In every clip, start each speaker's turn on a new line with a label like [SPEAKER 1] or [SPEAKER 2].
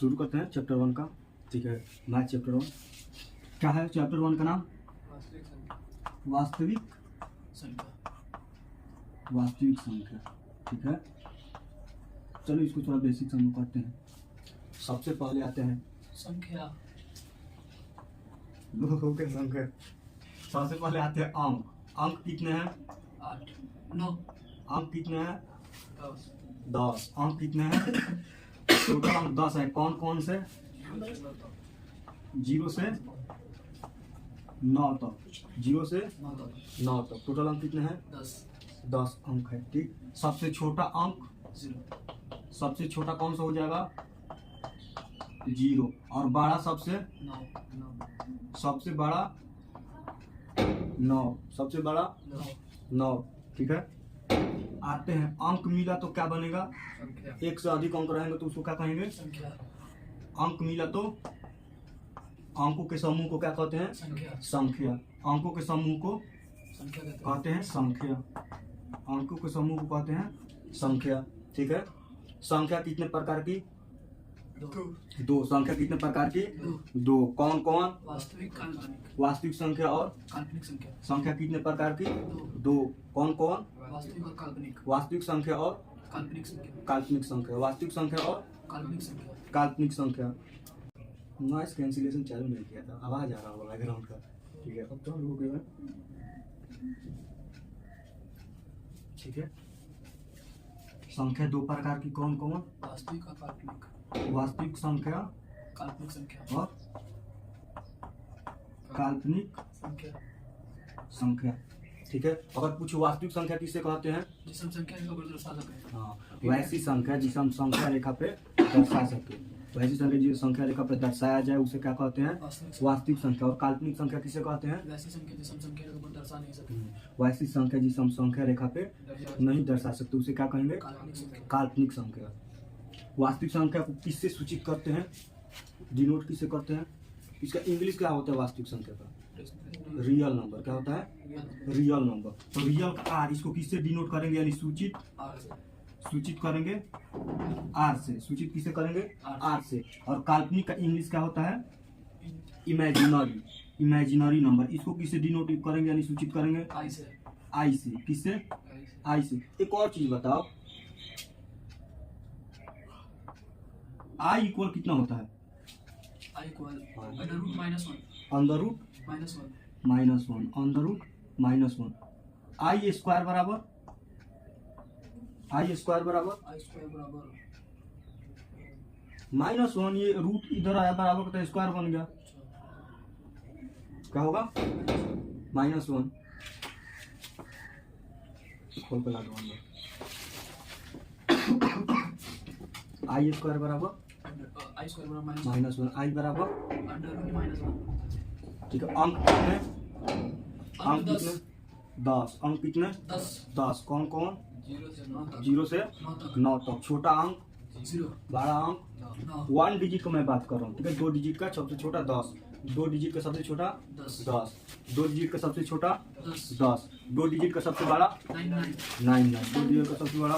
[SPEAKER 1] शुरू करते हैं चैप्टर 1 का। ठीक है, मैथ चैप्टर 1 क्या है? चैप्टर 1 का नाम वास्तविक संख्या। ठीक है, चलो इसको थोड़ा बेसिक समझ करते हैं। सबसे पहले आते हैं
[SPEAKER 2] संख्या।
[SPEAKER 1] लोगों के संख्या। सबसे पहले आते हैं अंक। अंक कितने हैं?
[SPEAKER 2] 8 9
[SPEAKER 1] अंक कितने हैं?
[SPEAKER 2] 10
[SPEAKER 1] 10। अंक कितने हैं? टोटल अंक 10 है। कौन कौन से? 0 से 9 तक। 0 से 9 तक टोटल अंक कितने हैं? 10 अंक है। ठीक, सबसे छोटा अंक
[SPEAKER 2] 0।
[SPEAKER 1] सबसे छोटा कौन सा हो जाएगा? 0। और बड़ा सबसे
[SPEAKER 2] 9
[SPEAKER 1] सबसे बड़ा 9। सबसे बड़ा 9। ठीक है, आते हैं अंक मिला तो क्या बनेगा?
[SPEAKER 2] संख्या।
[SPEAKER 1] एक से अधिक अंक रहेंगे तो उसको क्या कहेंगे?
[SPEAKER 2] संख्या।
[SPEAKER 1] अंक मिला तो अंकों के समूह को क्या कहते हैं? संख्या। अंकों के समूह को
[SPEAKER 2] संख्या
[SPEAKER 1] कहते हैं संख्या। अंकों के समूह को कहते हैं संख्या। ठीक है, संख्या कितने प्रकार की? 2। संख्या कितने प्रकार की? 2। कौन कौन?
[SPEAKER 2] वास्तविक काल्पनिक।
[SPEAKER 1] वास्तविक संख्या और
[SPEAKER 2] काल्पनिक संख्या।
[SPEAKER 1] संख्या कितने प्रकार की? 2। कौन कौन?
[SPEAKER 2] वास्तविक और काल्पनिक।
[SPEAKER 1] वास्तविक संख्या और
[SPEAKER 2] काल्पनिक संख्या।
[SPEAKER 1] काल्पनिक संख्या। वास्तविक संख्या और
[SPEAKER 2] काल्पनिक संख्या।
[SPEAKER 1] काल्पनिक संख्या। नॉइस कैंसिलेशन चालू नहीं किया था, आवाज आ रहा होगा बैकग्राउंड का। ठीक है, अब तो हो गया। ठीक है, संख्या 2 प्रकार की कौन कौन?
[SPEAKER 2] वास्तविक और काल्पनिक।
[SPEAKER 1] वास्तविक संख्या
[SPEAKER 2] काल्पनिक संख्या।
[SPEAKER 1] और काल्पनिक
[SPEAKER 2] संख्या।
[SPEAKER 1] संख्या। ठीक है, अगर पूछो वास्तविक संख्या किसे कहते हैं?
[SPEAKER 2] जिसे हम संख्या का दर्शा सकते हैं।
[SPEAKER 1] हाँ, वैसी संख्या जिसे हम संख्या रेखा पे दर्शा सके। वैसी संख्या जिसे संख्या रेखा पे दर्शाया जाए उसे क्या कहते हैं? वास्तविक संख्या। और काल्पनिक संख्या किसे कहते हैं?
[SPEAKER 2] वैसी संख्या जिसे हम संख्या रेखा पर दर्शा नहीं सकते।
[SPEAKER 1] वैसी संख्या जिसे हम संख्या रेखा पे नहीं दर्शा सकते उसे क्या कहेंगे?
[SPEAKER 2] काल्पनिक संख्या।
[SPEAKER 1] काल्पनिक संख्या। वास्तविक संख्या को किससे सूचित करते हैं? डिनोट किससे करते हैं? इसका इंग्लिश क्या होता है वास्तविक संख्या का? Real number. क्या होता है? Real number. तो रियल का आर, इसको किससे डिनोट करेंगे? यानी सूचित करेंगे आर से। सूचित किससे करेंगे? आर से। और काल्पनिक का इंग्लिश क्या होता है? इमेजिनरी। Imaginary number. इसको किससे डिनोट करेंगे यानी सूचित करेंगे? आई से। किससे? आई से। एक और चीज बताओ, आई इक्वल कितना होता है?
[SPEAKER 2] I equal under root -1
[SPEAKER 1] under root -1। Under root -1। I square बराबर
[SPEAKER 2] I square बराबर
[SPEAKER 1] -1। ये रूट इधर आया बराबर तो स्क्वायर बन गया। क्या होगा? -1। खोल के ला दो अंदर। आई स्क्वायर बराबर
[SPEAKER 2] I square बराबर
[SPEAKER 1] -1। आई बराबर
[SPEAKER 2] under root -1।
[SPEAKER 1] ठीक है, अंक कितने? अंक
[SPEAKER 2] 10
[SPEAKER 1] कितने? 10। अंक कितने? 10। कौन कौन? 0 से 9 तक। छोटा अंक
[SPEAKER 2] 0।
[SPEAKER 1] बड़ा अंक 1 डिजिट का मैं बात कर रहा हूँ। ठीक है, 2 डिजिट का सबसे छोटा 10। 2 डिजिट का सबसे छोटा 10। 2 डिजिट का सबसे छोटा 10। 2 डिजिट का सबसे बड़ा 9। 2 डिजिट का सबसे बड़ा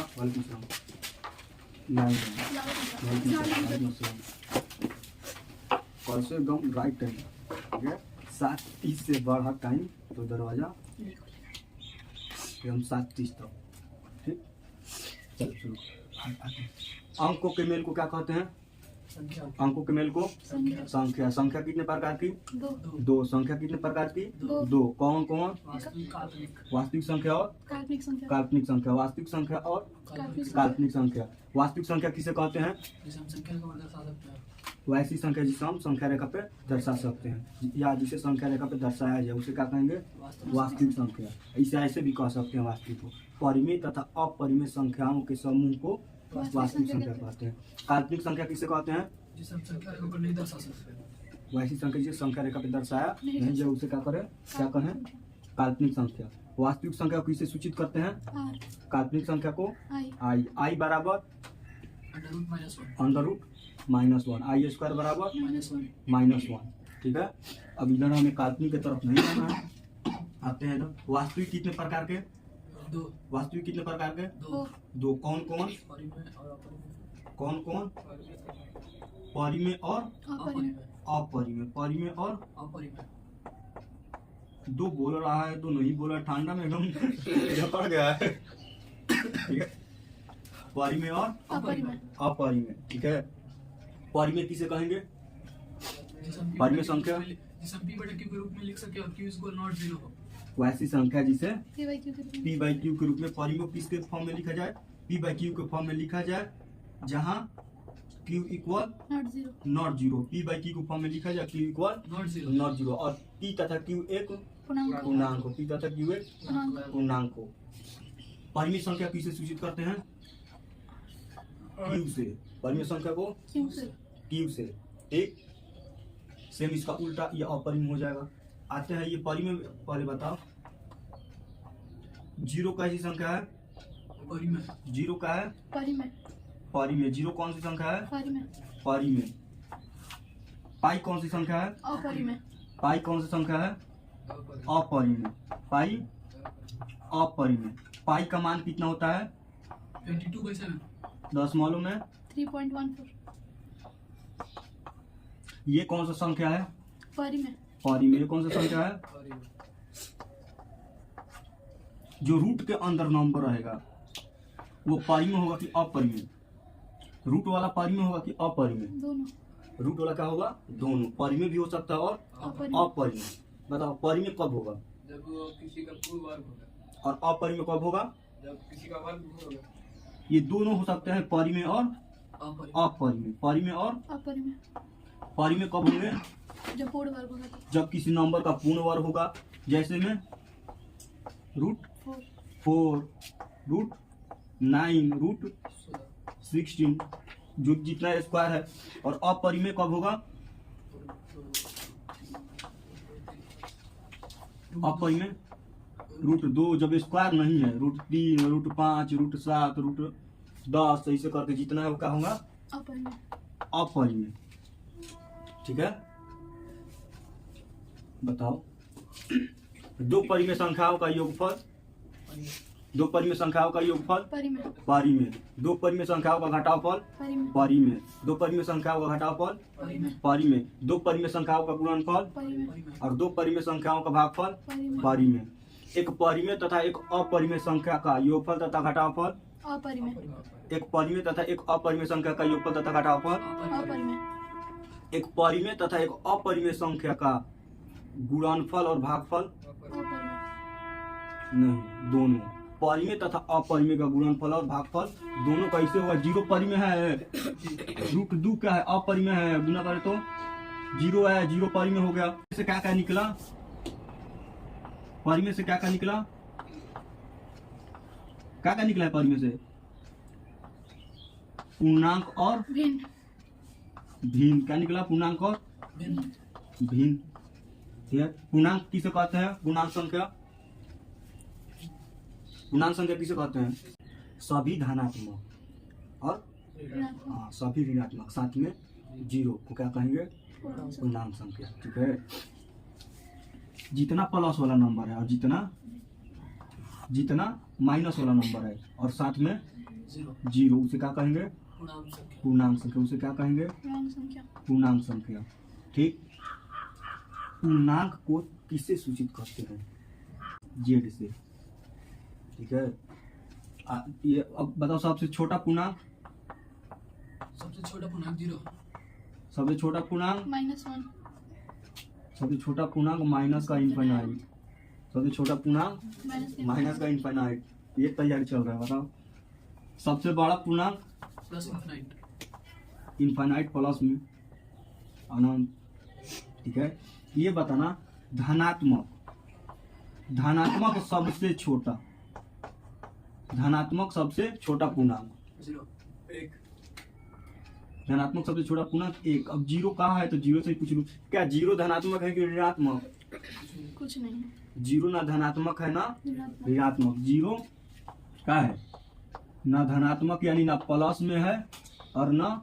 [SPEAKER 1] 9। कल से एकदम राइट टाइम। ठीक है, 7:30 से बढ़ा टाइम तो दरवाजा एकदम 7:30 तक। ठीक, चलो शुरू। अंकों के मेल को क्या कहते हैं?
[SPEAKER 2] संख्या।
[SPEAKER 1] अंकों के मेल को संख्या। संख्या कितने प्रकार की? 2। संख्या कितने प्रकार की? 2। कौन कौन? वास्तविक संख्या और काल्पनिक संख्या। वास्तविक संख्या और काल्पनिक संख्या। वास्तविक संख्या किसे कहते हैं?
[SPEAKER 2] जिसे हम संख्या का दर्शा सकते हैं।
[SPEAKER 1] वैसी संख्या जिसे हम संख्या रेखा पे दर्शा सकते हैं या जिसे संख्या रेखा पे दर्शाया जाए उसे क्या कहेंगे? वास्तविक संख्या। इसे ऐसे भी कह सकते हैं वास्तविक को। परिमित तथा अपरिमित संख्याओं के समूह को वास्तविक संख्या कहते हैं। काल्पनिक संख्या किसे कहते हैं?
[SPEAKER 2] जिसे हम संख्या रेखा पर नहीं दर्शा सकते।
[SPEAKER 1] वैसी संख्या जिसे संख्या रेखा पे दर्शाया नहीं जाए उसे क्या करें? क्या कहें? काल्पनिक संख्या। वास्तविक संख्या को किसे सूचित करते हैं? काल्पनिक संख्या को आई। आई बराबर अंडर रूट -1। आई स्क्वायर बराबर -1। ठीक है, अब इधर हमें काल्पनिक की तरफ नहीं जाना है। आते हैं इधर। वास्तविक कितने प्रकार के?
[SPEAKER 2] 2।
[SPEAKER 1] वास्तविक कितने प्रकार के? 2। कौन कौन?
[SPEAKER 2] परिमेय और अपरिमेय।
[SPEAKER 1] कौन कौन? परिमेय और
[SPEAKER 2] अपरिमेय
[SPEAKER 1] अपरिमेय, परिमेय और
[SPEAKER 2] अपरिमेय
[SPEAKER 1] दो बोल रहा है, दो नहीं बोल रहा है, ठंडा में एकदम जकड़ गया है। ठीक है, परिमेय और
[SPEAKER 2] अपरिमेय
[SPEAKER 1] अपरिमेय। ठीक है, परिमेय किसे कहेंगे?
[SPEAKER 2] जिसे हम
[SPEAKER 1] परिमेय संख्या?
[SPEAKER 2] जिसे हम p बटे q के रूप में लिख सके और q इक्वल नॉट 0 हो।
[SPEAKER 1] वैसी संख्या जिसे
[SPEAKER 3] p by q के रूप में
[SPEAKER 1] p बाई क्यू के रूप में, परिमेय किसके फॉर्म में लिखा जाए? p बाई क्यू के फॉर्म में लिखा जाए, जहां q equal
[SPEAKER 3] not 0
[SPEAKER 1] not 0। p by Q के फॉर्म में लिखा जाए q इक्वल
[SPEAKER 2] नॉट 0
[SPEAKER 1] नॉट 0 और p तथा q एक
[SPEAKER 3] पूर्णांक
[SPEAKER 1] पूर्णांक हो, p तथा q एक
[SPEAKER 3] पूर्णांक
[SPEAKER 1] पूर्णांक हो। परिमेय संख्या किसे सूचित करते हैं? q से। परिमेय संख्या को
[SPEAKER 3] q से
[SPEAKER 1] q से। ठीक, सेम इसका उल्टा ये अपरिमेय हो जाएगा। आते हैं ये परिमेय, पहले बताओ जीरो कैसी संख्या है?
[SPEAKER 2] परिमेय
[SPEAKER 1] जीरो का है
[SPEAKER 3] परिमेय
[SPEAKER 1] परिमेय। जीरो कौन सी संख्या है?
[SPEAKER 3] परिमेय
[SPEAKER 1] परिमेय। पाई कौन सी संख्या है?
[SPEAKER 3] अपरिमेय
[SPEAKER 1] पाई कौन सी संख्या है? अपरिमेय। पाई अपरिमेय। पाई का मान कितना होता है?
[SPEAKER 2] 22/7
[SPEAKER 1] दशमलव में
[SPEAKER 3] 3.14
[SPEAKER 1] ये कौन सा संख्या है?
[SPEAKER 3] परिमेय
[SPEAKER 1] परिमेय। ये कौन सा संख्या है?
[SPEAKER 2] परिमेय
[SPEAKER 1] जो रूट के अंदर नंबर रहेगा वो परिमेय होगा कि अपरिमेय? रूट वाला परिमेय होगा कि अपरिमेय?
[SPEAKER 3] दोनों
[SPEAKER 1] रूट वाला क्या होगा? दोनों। परिमेय भी हो सकता है और
[SPEAKER 3] अपरिमेय
[SPEAKER 1] अपरिमेय। बताओ परिमेय कब होगा
[SPEAKER 2] जब किसी का पूर्ण वर्ग होगा,
[SPEAKER 1] और अपरिमेय कब होगा?
[SPEAKER 2] जब किसी का वर्ग होगा।
[SPEAKER 1] ये दोनों हो सकते हैं, परिमेय और
[SPEAKER 2] अपरिमेय
[SPEAKER 1] अपरिमेय। परिमेय और
[SPEAKER 3] अपरिमेय
[SPEAKER 1] परिमेय कब होंगे?
[SPEAKER 3] जब पूर्ण वर्ग होगा तो
[SPEAKER 1] जब किसी नंबर का पूर्ण वर्ग होगा, जैसे में रूट
[SPEAKER 3] 4
[SPEAKER 1] 4, रूट 9, रूट 16, जो जितना स्क्वायर है। और अपरिमेय कब होगा? अपरिमेय रूट 2, जब स्क्वायर नहीं है। रूट 3, रूट 5, रूट 7, रूट 10, ऐसे करके जितना है वो क्या होगा?
[SPEAKER 3] अपरिमेय
[SPEAKER 1] अपरिमेय। ठीक है, बताओ दो परिमेय संख्याओं का योगफल। दो परिमेय संख्याओं का योगफल
[SPEAKER 3] परिमेय
[SPEAKER 1] परिमेय। दो परिमेय संख्याओं का घटावफल
[SPEAKER 3] परिमेय
[SPEAKER 1] परिमेय। दो परिमेय संख्याओं का घटावफल
[SPEAKER 2] परिमेय
[SPEAKER 1] परिमेय। दो परिमेय संख्याओं का गुणनफल
[SPEAKER 3] परिमेय
[SPEAKER 1] और दो परिमेय संख्याओं का भागफल
[SPEAKER 3] परिमेय
[SPEAKER 1] परिमेय। एक परिमेय तथा एक अपरिमेय संख्या का योगफल तथा घटावफल।
[SPEAKER 3] अपरिमेय
[SPEAKER 1] एक परिमेय तथा एक अपरिमेय संख्या का योगफल तथा घटावफल।
[SPEAKER 3] अपरिमेय
[SPEAKER 1] एक परिमेय तथा एक अपरिमेय संख्या का गुणनफल और भागफल।
[SPEAKER 3] अपरिमेय
[SPEAKER 1] नहीं, दोनों। परिमेय तथा अपरिमेय का गुणनफल और भागफल दोनों कैसे होगा? जीरो परिमेय है, रूट 2 क्या है? अपरिमेय है, गुना करे तो जीरो है, जीरो परिमेय हो गया। इससे क्या क्या निकला? परिमेय से क्या क्या निकला? क्या क्या निकला है परिमेय से? पूर्णांक और
[SPEAKER 3] भिन्न
[SPEAKER 1] भिन्न। क्या निकला? पूर्णांक और
[SPEAKER 2] भिन्न
[SPEAKER 1] भिन्न। ठीक है, पूर्णांक किसे कहते हैं? पूर्णांक संख्या। पूर्णांक संख्या किसे कहते हैं? सभी धनात्मक और
[SPEAKER 3] ऋणात्मक
[SPEAKER 1] सभी ऋणात्मक, साथ में जीरो को क्या कहेंगे?
[SPEAKER 3] पूर्णांक
[SPEAKER 1] पूर्णांक संख्या। ठीक है, जितना प्लस वाला नंबर है और जितना माइनस वाला नंबर है और साथ में
[SPEAKER 2] 0
[SPEAKER 1] जीरो, उसे क्या कहेंगे?
[SPEAKER 2] पूर्णांक संख्या
[SPEAKER 1] पूर्णांक संख्या। उसे क्या कहेंगे?
[SPEAKER 3] पूर्णांक संख्या
[SPEAKER 1] पूर्णांक संख्या। ठीक, पूर्णांक को किससे सूचित करते हैं? जेड से। ठीक है, ये अब बताओ सबसे छोटा पूर्णांक।
[SPEAKER 2] सबसे छोटा पूर्णांक 0
[SPEAKER 1] सबसे छोटा पूर्णांक
[SPEAKER 3] -1
[SPEAKER 1] सबसे छोटा पूर्णांक माइनस का इनफाइनाइट। सबसे छोटा पूर्णांक माइनस का इनफाइनाइट। ये तैयारी चल रहा है, बताओ। सबसे बड़ा पूर्णांक
[SPEAKER 2] प्लस इनफाइनाइट
[SPEAKER 1] इनफाइनाइट प्लस में अनंत। ठीक है, ये बताना धनात्मक सबसे छोटा, धनात्मक सबसे छोटा पूर्णांक।
[SPEAKER 2] 0 1
[SPEAKER 1] धनात्मक सबसे छोटा पूर्णांक 1। अब जीरो कहाँ है तो जीरो से ही पूछ लूं, क्या जीरो धनात्मक है कि ऋणात्मक?
[SPEAKER 3] कुछ नहीं है
[SPEAKER 1] जीरो ना धनात्मक है ना
[SPEAKER 3] ऋणात्मक
[SPEAKER 1] ऋणात्मक। जीरो क्या है? ना धनात्मक यानी ना प्लस में है और ना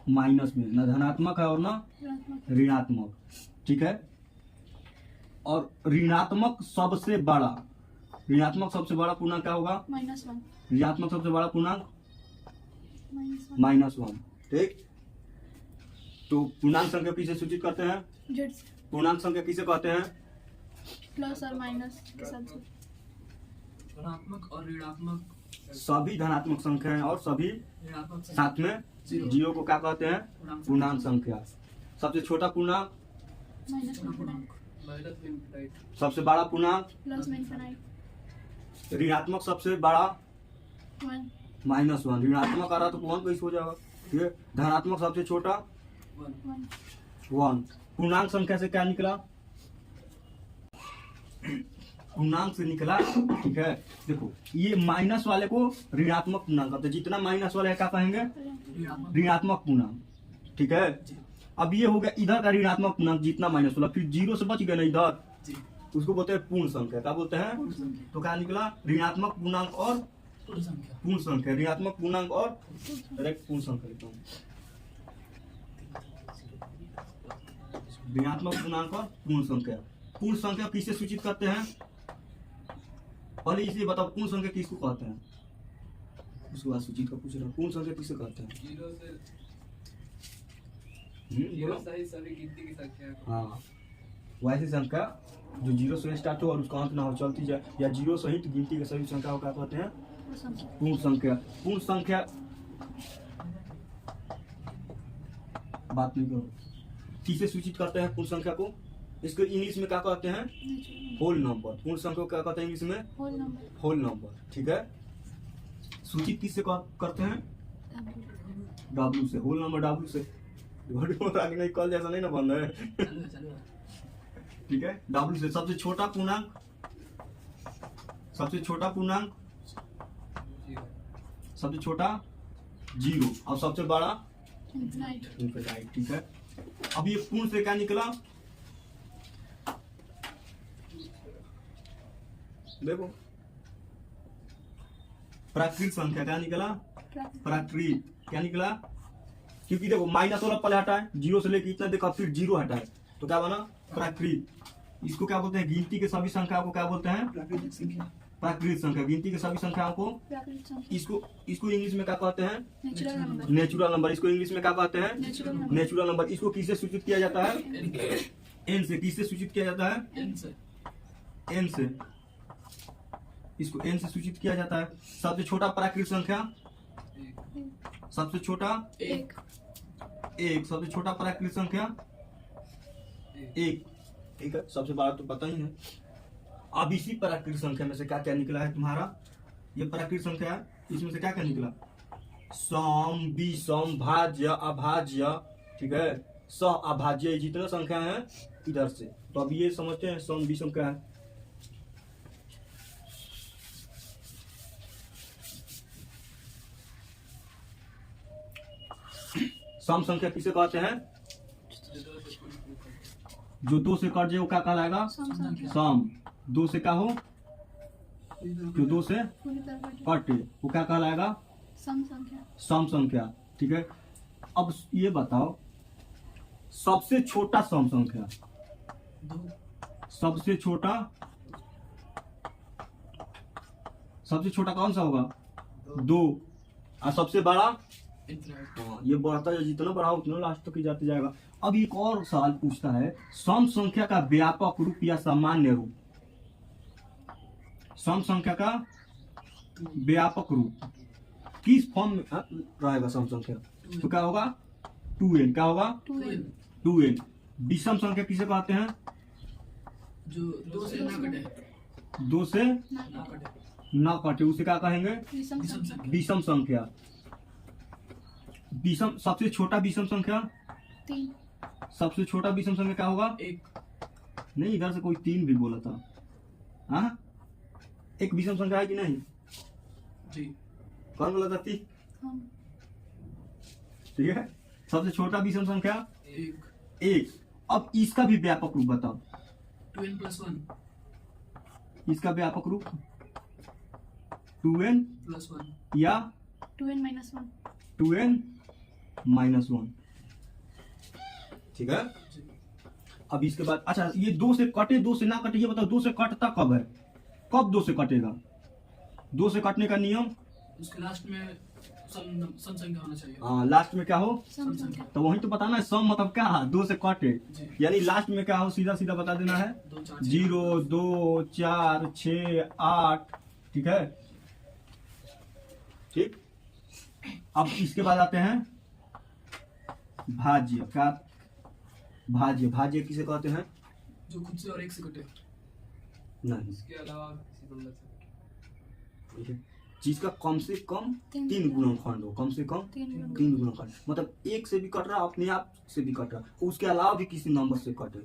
[SPEAKER 1] माइनस में, ना धनात्मक है और ना
[SPEAKER 3] ऋणात्मक
[SPEAKER 1] ऋणात्मक। ठीक है, और ऋणात्मक सबसे बड़ा पूर्णांक क्या होगा?
[SPEAKER 3] -1
[SPEAKER 1] ऋणात्मक सबसे बड़ा पूर्णांक
[SPEAKER 3] -1
[SPEAKER 1] -1। ठीक, तो पूर्णांक संख्या किसे सूचित करते हैं?
[SPEAKER 3] जेड से
[SPEAKER 1] पूर्णांक संख्या किसे कहते हैं?
[SPEAKER 3] प्लस और माइनस के साथ से
[SPEAKER 2] धनात्मक और ऋणात्मक
[SPEAKER 1] सभी धनात्मक संख्याएं और सभी
[SPEAKER 2] ऋणात्मक संख्या
[SPEAKER 1] साथ में जीरो को क्या कहते हैं? पूर्णांक संख्या। सबसे छोटा पूर्णांक,
[SPEAKER 3] माइनस
[SPEAKER 2] पूर्णांक
[SPEAKER 1] सबसे बड़ा पूर्णांक,
[SPEAKER 3] प्लस में इनफाइनाइट
[SPEAKER 1] ऋणात्मक सबसे बड़ा,
[SPEAKER 3] 1
[SPEAKER 1] -1। ऋणात्मक आ रहा तो 1 कैसे हो जाएगा? ठीक है। धनात्मक सबसे छोटा,
[SPEAKER 2] 1
[SPEAKER 1] 1। पूर्णांक संख्या से क्या निकला? पूर्णांक से निकला, ठीक है। देखो ये माइनस वाले को ऋणात्मक पूर्णांक कहते हैं, जितना माइनस वाले क्या कहेंगे?
[SPEAKER 2] ऋणात्मक
[SPEAKER 1] ऋणात्मक पूर्णांक, ठीक है। अब ये हो गया इधर का ऋणात्मक पूर्णांक जितना माइनस वाला, फिर जीरो से बच गया ना इधर,
[SPEAKER 2] जी
[SPEAKER 1] उसको बोलते हैं पूर्ण संख्या। क्या बोलते हैं?
[SPEAKER 2] पूर्ण संख्या
[SPEAKER 1] तो क्या निकला? ऋणात्मक पूर्णांक और
[SPEAKER 2] पूर्ण संख्या
[SPEAKER 1] पूर्ण संख्या। ऋणात्मक पूर्णांक और डायरेक्ट पूर्ण संख्या लिखता हूं। ऋणात्मक पूर्णांक और पूर्ण संख्या। पूर्ण संख्या किसे सूचित करते हैं? पहले इसे बताओ, पूर्ण संख्या किसको कहते हैं? उसके बाद सूचित का पूछ रहा हूं, पूर्ण संख्या किसे कहते हैं?
[SPEAKER 4] जीरो से
[SPEAKER 1] बोलो।
[SPEAKER 4] सही सभी गिनती की संख्या को।
[SPEAKER 1] हाँ, वैसी संख्या जो जीरो से स्टार्ट हो और उसका अंत ना हो, चलती जाए, या जीरो सहित गिनती के सभी संख्या को क्या कहते हैं? पूर्ण संख्या। पूर्ण संख्या, बात नहीं करो, किसे सूचित करते हैं पूर्ण संख्या को? इसको इंग्लिश में क्या कहते हैं? Whole number. पूर्ण संख्या को क्या कहते हैं इंग्लिश में?
[SPEAKER 3] होल नंबर
[SPEAKER 1] होल नंबर, ठीक है। सूचित किससे करते हैं? W से। होल नंबर W से। आगे नहीं, कल जैसा नहीं ना बन रहा है,
[SPEAKER 2] चलो
[SPEAKER 1] ठीक है। W से। सबसे छोटा पूर्णांक, सबसे छोटा पूर्णांक, सबसे छोटा 0 और सबसे बड़ा
[SPEAKER 3] इनफाइनाइट
[SPEAKER 1] इनफिनिट, ठीक है। अब ये पूर्ण से क्या निकला? देखो, प्राकृत संख्या क्या निकला? प्राकृत क्या निकला? क्योंकि देखो माइनस वाला पहले हटाए, जीरो से लेके इतना देखा, फिर जीरो हटाए, तो क्या बना? प्राकृत। इसको क्या बोलते हैं? गिनती के सभी संख्याओं को क्या बोलते हैं?
[SPEAKER 2] प्राकृतिक संख्या
[SPEAKER 1] प्राकृत संख्या। गिनती के सभी संख्याओं को
[SPEAKER 3] प्राकृतिक संख्या
[SPEAKER 1] इसको इंग्लिश में क्या कहते हैं?
[SPEAKER 3] Natural number
[SPEAKER 1] natural number. इसको इंग्लिश में क्या कहते हैं?
[SPEAKER 3] Natural number
[SPEAKER 1] natural number. इसको किससे सूचित किया जाता है? एन से। किससे सूचित किया जाता है?
[SPEAKER 2] n से
[SPEAKER 1] एन से। इसको एन से सूचित किया जाता है। सबसे छोटा प्राकृत संख्या, सबसे छोटा
[SPEAKER 3] 1
[SPEAKER 1] 1। सबसे छोटा प्राकृत संख्या 1, ठीक है। सबसे बड़ा तो पता ही है। अब इसी प्राकृत संख्या में से क्या क्या निकला है तुम्हारा? ये प्राकृत संख्या है, इसमें से क्या क्या निकला? सम, विषम, भाज्य, अभाज्य, ठीक है। सह अभाज्य, जितना संख्या है इधर से। तो अब ये समझते हैं सम विषम क्या है? सम संख्या किसे कहते हैं? जो 2 से कट जाए वो क्या कहलाएगा?
[SPEAKER 3] सम संख्या
[SPEAKER 1] सम। 2 से क्या हो? जो 2 से
[SPEAKER 3] पूरी तरह कटे
[SPEAKER 1] कटे वो क्या कहलाएगा?
[SPEAKER 3] सम संख्या
[SPEAKER 1] सम संख्या, ठीक है। अब ये बताओ, सबसे छोटा सम संख्या,
[SPEAKER 2] 2
[SPEAKER 1] सबसे छोटा कौन सा होगा? 2। और सबसे बड़ा?
[SPEAKER 2] इनफाइनाइट
[SPEAKER 1] हाँ, ये बढ़ता है, जितना बढ़ा उतना लास्ट तक ही जाते जाएगा। अब एक और सवाल पूछता है, सम संख्या का व्यापक रूप या सामान्य रूप? सम संख्या का व्यापक रूप किस फॉर्म में रहेगा सम संख्या? तो क्या होगा? 2n। क्या होगा?
[SPEAKER 3] 2n
[SPEAKER 1] 2n। विषम संख्या किसे कहते हैं?
[SPEAKER 2] जो 2 से ना कटे
[SPEAKER 1] 2 से
[SPEAKER 3] ना
[SPEAKER 2] ना
[SPEAKER 3] कटे
[SPEAKER 2] कटे
[SPEAKER 1] ना कटे उसे क्या कहेंगे?
[SPEAKER 3] विषम
[SPEAKER 2] विषम
[SPEAKER 3] संख्या
[SPEAKER 2] संख्या
[SPEAKER 1] विषम संख्या। विषम, सबसे छोटा विषम संख्या,
[SPEAKER 3] 3
[SPEAKER 1] सबसे छोटा विषम संख्या क्या होगा?
[SPEAKER 2] 1
[SPEAKER 1] नहीं, इधर से कोई 3 भी बोला था। हाँ, एक विषम संख्या है कि नहीं?
[SPEAKER 2] जी
[SPEAKER 1] कौन बोला था? 3,
[SPEAKER 3] हम
[SPEAKER 1] ठीक है। सबसे छोटा विषम संख्या
[SPEAKER 2] 1
[SPEAKER 1] 1। अब इसका भी व्यापक रूप बताओ।
[SPEAKER 2] 2n + 1
[SPEAKER 1] इसका व्यापक रूप 2n
[SPEAKER 2] + 1
[SPEAKER 1] या
[SPEAKER 3] 2n - 1
[SPEAKER 1] 2n - 1, ठीक है। अब इसके बाद अच्छा, ये 2 से कटे 2 से ना कटे, ये बताओ 2 से कटता कब है? कब 2 से कटेगा? 2 से कटने का नियम?
[SPEAKER 2] उसके लास्ट में सम संख्या होना चाहिए।
[SPEAKER 1] हाँ, लास्ट में क्या हो?
[SPEAKER 3] सम संख्या।
[SPEAKER 1] तो वही तो बताना है, सम मतलब क्या है? 2 से कटे,
[SPEAKER 2] जी।
[SPEAKER 1] यानी लास्ट में क्या हो सीधा सीधा बता देना है।
[SPEAKER 2] 2 4 6
[SPEAKER 1] 0 2 4 6 8। ठीक है, ठीक। अब इसके बाद आते हैं भाज्य। क्या भाज्य? भाज्य किसे कहते हैं?
[SPEAKER 2] जो खुद से और एक से कटे।
[SPEAKER 1] नहीं,
[SPEAKER 4] इसके अलावा किसी नंबर से
[SPEAKER 1] ठीक है, जिसका कम से कम
[SPEAKER 3] तीन
[SPEAKER 1] 3 गुणनखंड हो, कम से कम 3 गुणनखंड, मतलब एक से भी कट रहा, अपने आप से भी कट रहा, उसके अलावा भी किसी नंबर से कटे,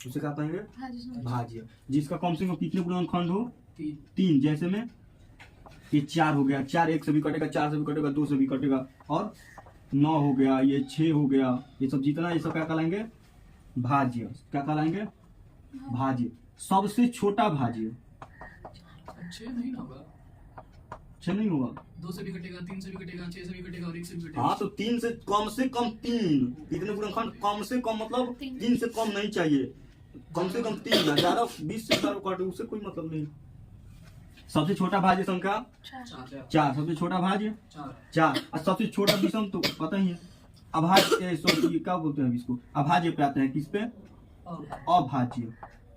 [SPEAKER 1] उसे क्या कहेंगे? भाज्य। जिसका कम से कम कितने गुणनखंड हो?
[SPEAKER 2] 3
[SPEAKER 1] 3। जैसे में ये 4 हो गया, 4 1 से भी कटेगा, 4 से भी कटेगा, 2 से भी कटेगा, और 9 हो गया, ये 6 हो गया, ये सब जितना, ये सब क्या कहलाएंगे? भाज्य। क्या कहलाएंगे? भाज्य। सबसे छोटा भाज्य
[SPEAKER 2] 6 नहीं ना होगा।
[SPEAKER 1] 6 नहीं होगा।
[SPEAKER 2] 2 से भी कटेगा, 3 से भी कटेगा, 6 से भी कटेगा और 1 से भी कटेगा।
[SPEAKER 1] हाँ, तो 3 से कम 3। कितने गुणनखंड? कम से कम मतलब 3 से कम नहीं चाहिए, कम से कम 3। 11 20 से 11 काटे, उससे कोई मतलब नहीं। सबसे छोटा भाज्य संख्या 4। सबसे छोटा भाज्य 4। और सबसे छोटा विषम तो पता ही है, अभाज्य। सॉरी, क्या बोलते हैं इसको? अभाज्य पे आते हैं, किस पे? अभाज्य।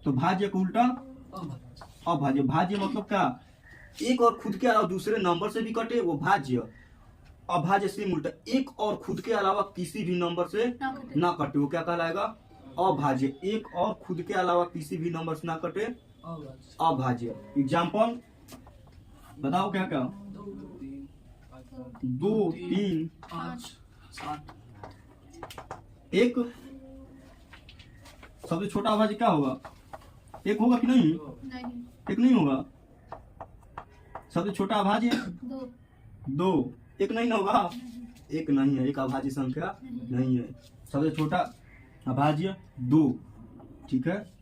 [SPEAKER 1] तो भाज्य को उल्टा अभाज्य। भाज्य मतलब क्या? एक और खुद के अलावा दूसरे नंबर से भी कटे, वो भाज्य। अभाज्य से उल्टा, एक और खुद के अलावा किसी भी नंबर से ना कटे, वो क्या कहलाएगा? अभाज्य। एक और खुद के अलावा किसी भी नंबर से ना कटे, अभाज्य। एग्जाम्पल बताओ क्या क्या? 2 3
[SPEAKER 2] 5 7
[SPEAKER 1] 1। सबसे छोटा अभाज्य क्या होगा? 1 होगा कि नहीं?
[SPEAKER 3] नहीं,
[SPEAKER 1] 1 नहीं होगा। सबसे छोटा अभाज्य 2। 1 नहीं होगा। 1 नहीं है, एक अभाज्य संख्या नहीं है। सबसे छोटा अभाज्य 2। ठीक है।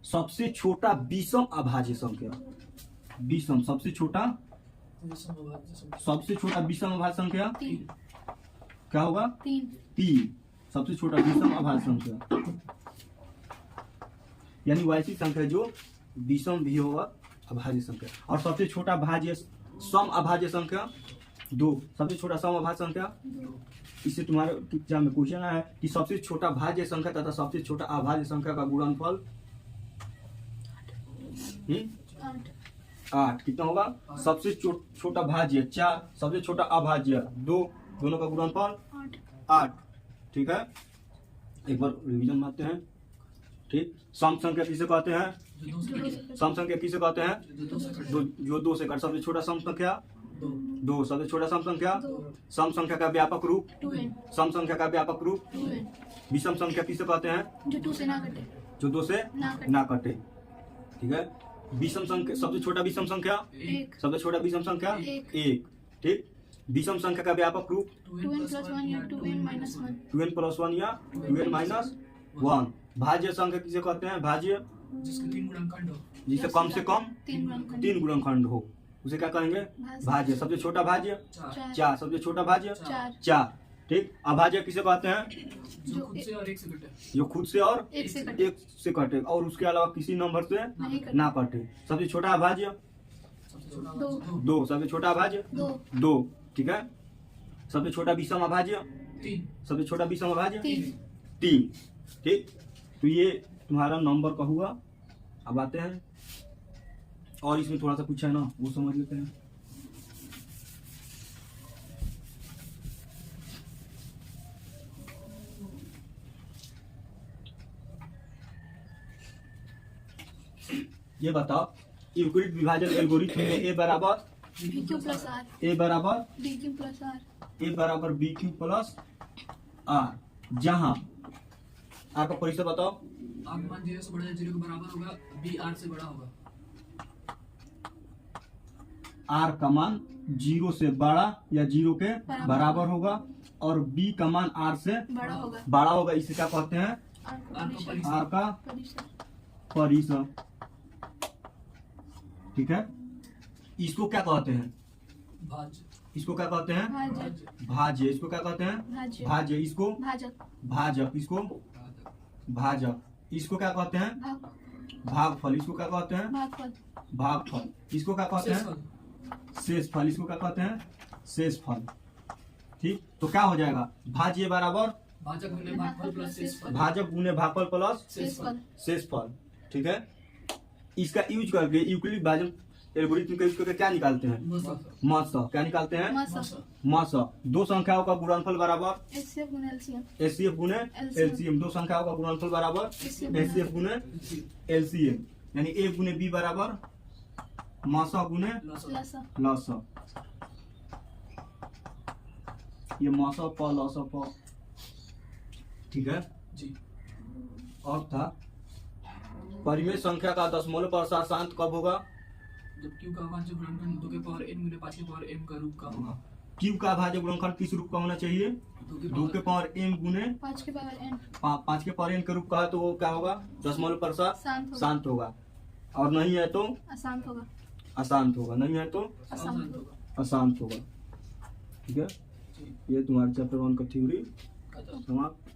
[SPEAKER 1] सबसे छोटा विषम अभाज्य संख्या, विषम, सबसे छोटा विषम अभाज्य संख्या
[SPEAKER 3] 3
[SPEAKER 1] क्या होगा? 3। सबसे छोटा विषम अभाज्य संख्या, यानी वैसी संख्या जो विषम भी होगा, अभाज्य संख्या। और सबसे छोटा भाज्य सम अभाज्य संख्या 2। सबसे छोटा सम अभाज्य संख्या, इससे तुम्हारे एग्जाम में क्वेश्चन आया है कि सबसे छोटा भाज्य संख्या तथा सबसे छोटा अभाज्य संख्या का गुणनफल 8। कितना होगा? सबसे छोटा भाज्य 4, सबसे छोटा अभाज्य 2, दोनों का गुणनफल 8। ठीक है, एक बार रिवीजन मारते हैं। ठीक, सम संख्या किसे कहते हैं? सम संख्या किसे कहते हैं? जो 2 से कट। सबसे छोटा सम संख्या 2। सबसे छोटा सम संख्या, सम संख्या का व्यापक रूप, सम संख्या का व्यापक रूप। विषम संख्या किसे कहते हैं?
[SPEAKER 3] जो 2 से ना कटे,
[SPEAKER 1] जो 2 से ना कटे। ठीक है, विषम संख्या, सबसे छोटा विषम संख्या
[SPEAKER 3] 1।
[SPEAKER 1] सबसे छोटा विषम संख्या 1। ठीक, विषम संख्या का व्यापक रूप
[SPEAKER 3] 2n + 1 या 2n - 1।
[SPEAKER 1] 2n + 1 या 2n - 1। भाज्य संख्या किसे कहते हैं? भाज्य
[SPEAKER 2] जिसके 3 गुणनखंड हो।
[SPEAKER 1] जिसे कम से कम
[SPEAKER 3] 3
[SPEAKER 1] गुणनखंड हो, उसे क्या कहेंगे? भाज्य। सबसे छोटा भाज्य 4। सबसे छोटा भाज्य 4। ठीक, अभाज्य किसे कहते हैं?
[SPEAKER 2] जो खुद से और एक से कटे।
[SPEAKER 1] जो खुद से और
[SPEAKER 3] एक से
[SPEAKER 1] एक से कटे और उसके अलावा किसी नंबर से
[SPEAKER 3] नहीं कटे।
[SPEAKER 1] ना कटे। सबसे छोटा अभाज्य
[SPEAKER 2] सबसे छोटा
[SPEAKER 3] 2।
[SPEAKER 1] सबसे छोटा अभाज्य 2। ठीक है, सबसे छोटा विषम अभाज्य
[SPEAKER 2] 3।
[SPEAKER 1] सबसे छोटा विषम अभाज्य
[SPEAKER 3] 3।
[SPEAKER 1] ठीक, तो ये तुम्हारा नंबर का हुआ। अब आते हैं, और इसमें थोड़ा सा कुछ है ना, वो समझ लेते हैं। ये बताओ, यूक्लिड विभाजन एल्गोरिथम में A बराबर
[SPEAKER 3] BQ + R,
[SPEAKER 1] A बराबर
[SPEAKER 3] BQ + R,
[SPEAKER 1] A बराबर BQ + R, जहां R का परिचय बताओ।
[SPEAKER 2] R मान 0 से बड़ा या 0 के बराबर होगा, B R से बड़ा होगा।
[SPEAKER 1] R का मान 0 से बड़ा या 0 के बराबर होगा और B का मान R से बड़ा होगा। इसे क्या कहते हैं? R का परिसर। ठीक है, इसको क्या कहते हैं?
[SPEAKER 2] भाज्य।
[SPEAKER 1] इसको क्या कहते हैं? भाज्य। इसको क्या कहते हैं? भाज्य। इसको भाजक। इसको भाजक। इसको क्या कहते हैं? भागफल। इसको क्या कहते हैं? भागफल। इसको क्या कहते हैं? शेषफल। इसको क्या कहते हैं? शेषफल। ठीक, तो क्या हो जाएगा, भाज्य बराबर
[SPEAKER 2] भाजक गुने भागफल प्लस शेषफल।
[SPEAKER 1] भाजक गुने भागफल प्लस
[SPEAKER 2] शेषफल।
[SPEAKER 1] शेषफल। ठीक है, इसका यूज करके यूक्लिड भाजक एल्गोरिथम का यूज करके क्या निकालते हैं, मस। क्या निकालते हैं, मस। दो संख्याओं का गुणनफल बराबर
[SPEAKER 3] एचसीएफ गुने एलसीएम।
[SPEAKER 1] एचसीएफ गुने एलसीएम। दो संख्याओं का गुणनफल बराबर एचसीएफ गुने एलसीएम, यानी ए गुने बी बराबर मस गुने
[SPEAKER 3] लसा।
[SPEAKER 1] लस। ये मस प लस प। ठीक है,
[SPEAKER 2] जी।
[SPEAKER 1] और था परिमेय संख्या का दशमलव प्रसार शांत कब होगा,
[SPEAKER 2] जब क्यू का भाज्य गुणनखंड 2 के पावर n गुने 5 के पावर m का रूप का होगा।
[SPEAKER 1] क्यू का भाज्य गुणनखंड किस रूप का होना चाहिए, 2 के पावर m गुने
[SPEAKER 3] 5 के पावर n
[SPEAKER 1] 5 के पावर n के रूप का है, तो वो क्या होगा, दशमलव प्रसार
[SPEAKER 3] शांत होगा।
[SPEAKER 1] शांत होगा। और नहीं है तो
[SPEAKER 3] अशांत होगा।
[SPEAKER 1] अशांत होगा, नहीं है तो
[SPEAKER 3] अशांत होगा।
[SPEAKER 1] अशांत होगा। ठीक है,
[SPEAKER 2] जी।
[SPEAKER 1] ये तुम्हारे चैप्टर 1 का थ्योरी
[SPEAKER 2] खत्म।
[SPEAKER 1] समाप्त।